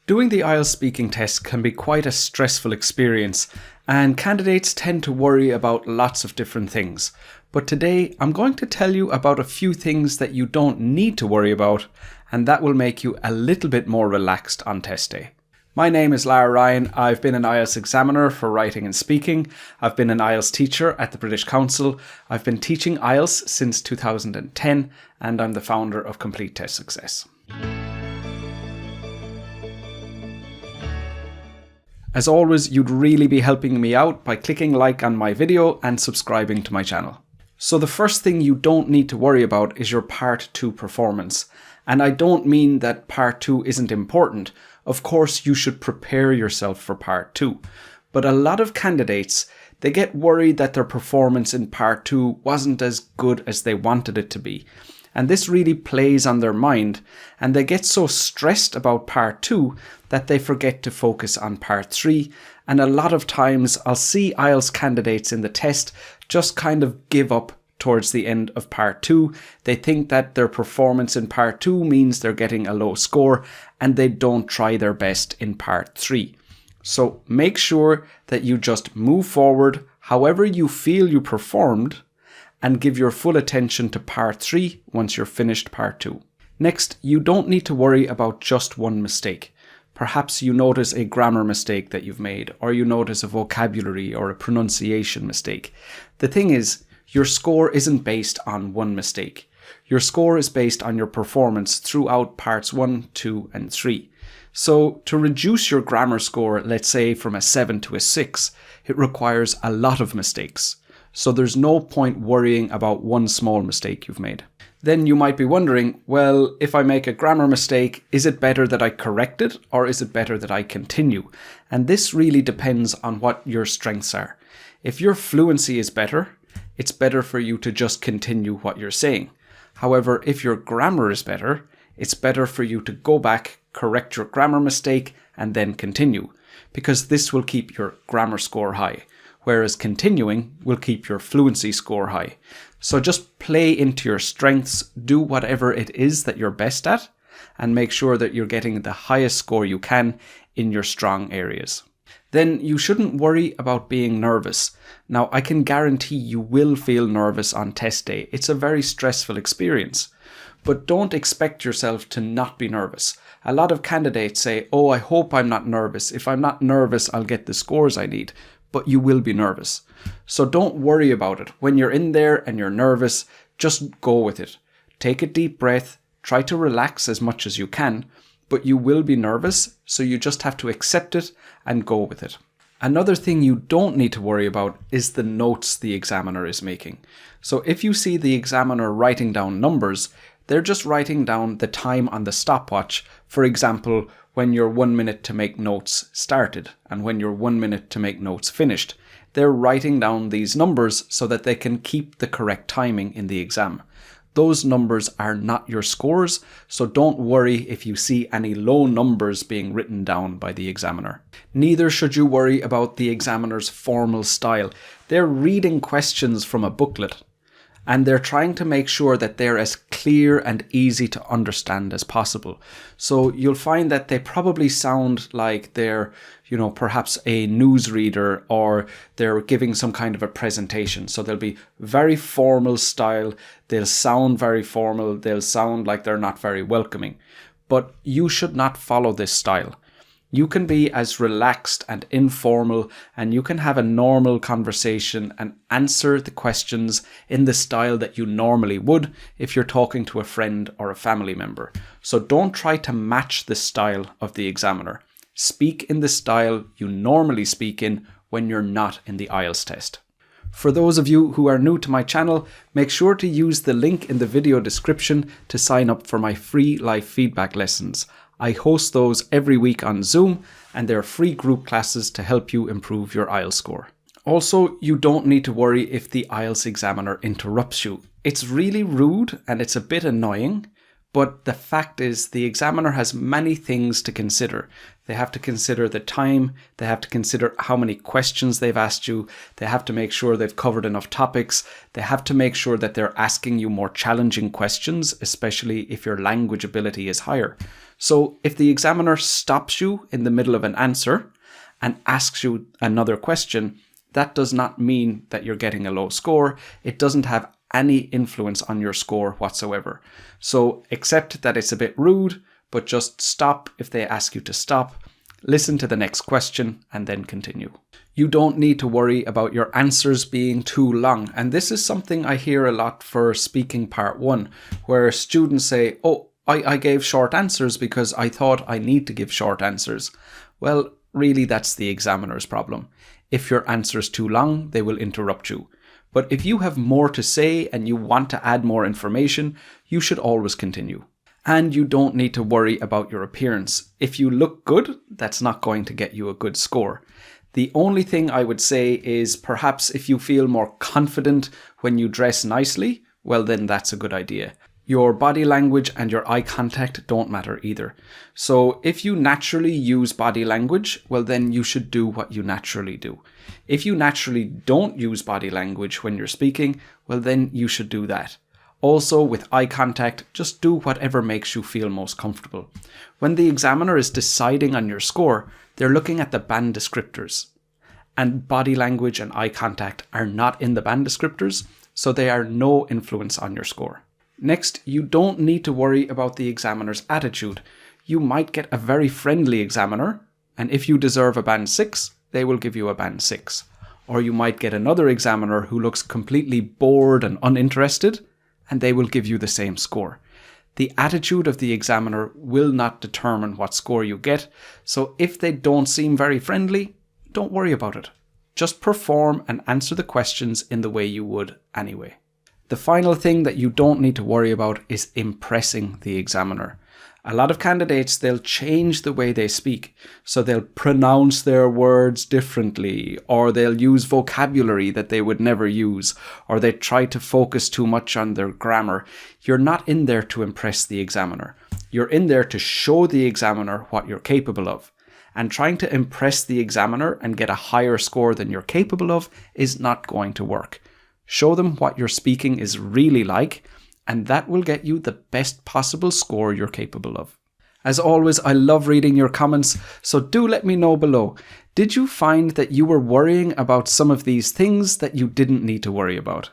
Doing the IELTS speaking test can be quite a stressful experience, and candidates tend to worry about lots of different things. But today I'm going to tell you about a few things that you don't need to worry about, and that will make you a little bit more relaxed on test day. My name is Lara Ryan. I've been an IELTS examiner for writing and speaking. I've been an IELTS teacher at the British Council. I've been teaching IELTS since 2010, and I'm the founder of Complete Test Success. As always, you'd really be helping me out by clicking like on my video and subscribing to my channel. So the first thing you don't need to worry about is your Part 2 performance. And I don't mean that Part 2 isn't important. Of course, you should prepare yourself for Part 2. But a lot of candidates, they get worried that their performance in Part 2 wasn't as good as they wanted it to be. And this really plays on their mind, and they get so stressed about Part 2 that they forget to focus on Part 3. And a lot of times I'll see IELTS candidates in the test just kind of give up towards the end of Part 2. They think that their performance in Part 2 means they're getting a low score, and they don't try their best in Part 3. So make sure that you just move forward however you feel you performed, and give your full attention to Part 3 once you're finished Part 2. Next, you don't need to worry about just one mistake. Perhaps you notice a grammar mistake that you've made, or you notice a vocabulary or a pronunciation mistake. The thing is, your score isn't based on one mistake. Your score is based on your performance throughout Parts 1, 2 and 3. So to reduce your grammar score, let's say from a 7 to a 6, it requires a lot of mistakes. So there's no point worrying about one small mistake you've made. Then you might be wondering, well, if I make a grammar mistake, is it better that I correct it, or is it better that I continue? And this really depends on what your strengths are. If your fluency is better, it's better for you to just continue what you're saying. However, if your grammar is better, it's better for you to go back, correct your grammar mistake, and then continue, because this will keep your grammar score high. Whereas continuing will keep your fluency score high. So just play into your strengths, do whatever it is that you're best at, and make sure that you're getting the highest score you can in your strong areas. Then you shouldn't worry about being nervous. Now, I can guarantee you will feel nervous on test day. It's a very stressful experience. But don't expect yourself to not be nervous. A lot of candidates say, oh, I hope I'm not nervous. If I'm not nervous, I'll get the scores I need. But you will be nervous. So don't worry about it. When you're in there and you're nervous, just go with it. Take a deep breath, try to relax as much as you can, but you will be nervous, so you just have to accept it and go with it. Another thing you don't need to worry about is the notes the examiner is making. So if you see the examiner writing down numbers, they're just writing down the time on the stopwatch. For example, when your 1 minute to make notes started and when your 1 minute to make notes finished. They're writing down these numbers so that they can keep the correct timing in the exam. Those numbers are not your scores, so don't worry if you see any low numbers being written down by the examiner. Neither should you worry about the examiner's formal style. They're reading questions from a booklet, and they're trying to make sure that they're as clear and easy to understand as possible. So you'll find that they probably sound like they're, perhaps a newsreader, or they're giving some kind of a presentation. So they'll be very formal style, they'll sound very formal, they'll sound like they're not very welcoming. But you should not follow this style. You can be as relaxed and informal, and you can have a normal conversation and answer the questions in the style that you normally would if you're talking to a friend or a family member. So don't try to match the style of the examiner. Speak in the style you normally speak in when you're not in the IELTS test. For those of you who are new to my channel, make sure to use the link in the video description to sign up for my free live feedback lessons. I host those every week on Zoom, and they're free group classes to help you improve your IELTS score. Also, you don't need to worry if the IELTS examiner interrupts you. It's really rude and it's a bit annoying, but the fact is the examiner has many things to consider. They have to consider the time, they have to consider how many questions they've asked you, they have to make sure they've covered enough topics, they have to make sure that they're asking you more challenging questions, especially if your language ability is higher. So if the examiner stops you in the middle of an answer and asks you another question, that does not mean that you're getting a low score. It doesn't have any influence on your score whatsoever. So accept that it's a bit rude, but just stop if they ask you to stop. Listen to the next question and then continue. You don't need to worry about your answers being too long. And this is something I hear a lot for speaking part 1, where students say, oh, I gave short answers because I thought I need to give short answers. Well, really, that's the examiner's problem. If your answer is too long, they will interrupt you. But if you have more to say and you want to add more information, you should always continue. And you don't need to worry about your appearance. If you look good, that's not going to get you a good score. The only thing I would say is perhaps if you feel more confident when you dress nicely, well then that's a good idea. Your body language and your eye contact don't matter either. So if you naturally use body language, well then you should do what you naturally do. If you naturally don't use body language when you're speaking, well then you should do that. Also, with eye contact, just do whatever makes you feel most comfortable. When the examiner is deciding on your score, they're looking at the band descriptors. And body language and eye contact are not in the band descriptors, so they are no influence on your score. Next, you don't need to worry about the examiner's attitude. You might get a very friendly examiner, and if you deserve a band 6, they will give you a band 6. Or you might get another examiner who looks completely bored and uninterested, and they will give you the same score. The attitude of the examiner will not determine what score you get, so if they don't seem very friendly, don't worry about it. Just perform and answer the questions in the way you would anyway. The final thing that you don't need to worry about is impressing the examiner. A lot of candidates, they'll change the way they speak. So they'll pronounce their words differently, or they'll use vocabulary that they would never use, or they try to focus too much on their grammar. You're not in there to impress the examiner. You're in there to show the examiner what you're capable of. And trying to impress the examiner and get a higher score than you're capable of is not going to work. Show them what your speaking is really like, and that will get you the best possible score you're capable of. As always, I love reading your comments, so do let me know below. Did you find that you were worrying about some of these things that you didn't need to worry about?